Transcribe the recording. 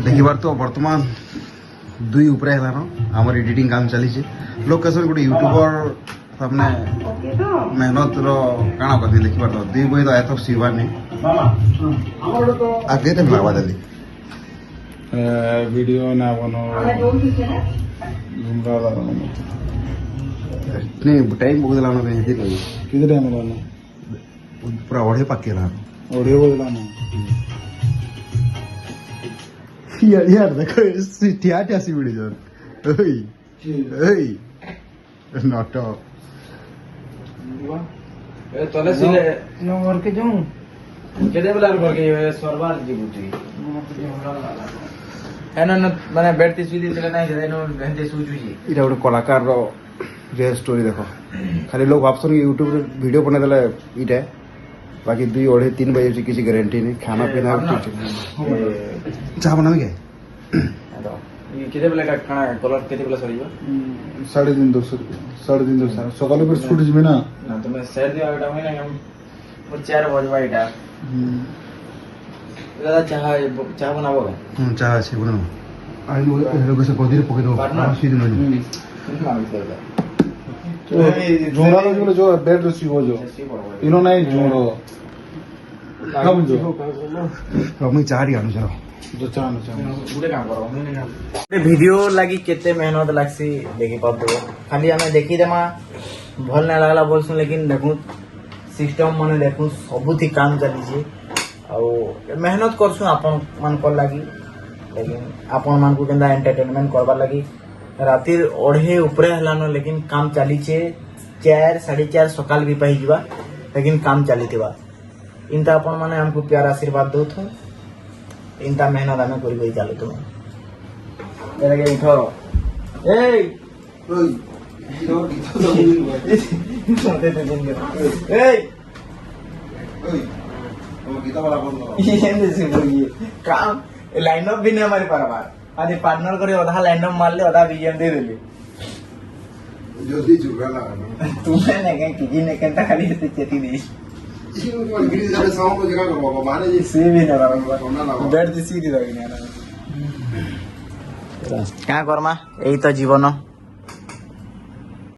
देखिबार तो वर्तमान 2 उपरे है आमर एडिटिंग काम चली लोकेशन गोटे यूट्यूबर सामने मेहनत काण कर देखिबार तो 2 बजे तो आया तो सीवार नहीं आगे तो लगवा दे वीडियो ना बनो नहीं टाइम बहुत लाना नहीं थी कितने टाइम लाना पूरा ओढ़े पक्के लाना ऑडियो बदलाना यार देखो क्या क्या सी वीडियो ओए ओए नॉट ए तले सिले नो घर के जाऊं केदे बेला घर के सरबार जीबुती है ना माने बैठती सुई दिले नहीं दे नो घंटे सुजुजी इटा गोटे कलाकार रियल स्टोरी देखो खाली लोग भावसन यूट्यूब वीडियो बना देला इटा बाकी 2 ओढ़े 3 बजे किसी गारंटी नहीं खाना पीना चाह बना क्या ये केदे बेला का खाना कलर केदे बेला सरीबा 350 रुपया सकाल पर छूट जमे ना ना तो मैं शेयर दिया बेटा मैं ना वो 4 बजे वाइटा दादा चाह बनाबो चाह अच्छे बना आई लोग से कोदिर पके दो सीधे नहीं झोंगा लोग जो बेड रसी हो जो इन्होंने झोंगा कम जो मैं चाह रही हूं चलो जो चाहना गुडे काम करो मैं वीडियो लागी केते मेहनत लागसी देखि पाबो खाली हमें देखि देमा भल ना लागला बोलसु लेकिन देखु सिस्टम माने देखु सबुथि काम चली छी आ मेहनत करसु आपन मन को लागी लेकिन आपन मन को केंदा एंटरटेनमेंट करबा लागी रातिर ओढ़े ऊपरे हलानो लेकिन काम चली छे 4 4:30 सकाल भी पाई जीवा लेकिन काम चली थिबा इनता अपन माने हमको प्यार आशीर्वाद दो थो इनता मेहनत हमें करी गई चालू तुम जरा के उठो ए ए काम लाइन अप भी नहीं हमारी परवार आदि पार्टनर करे आधा लाइन अप मार ले आधा बीएम दे देले जल्दी जुगा लगा तुम्हें ने के किसी ने कंटा खाली से चेती दी इंग्लिश जाने साउंड को जगह बाबा माने जी सी भी ना बैठ दी सीधी रही ना क्या करमा यही तो जीवन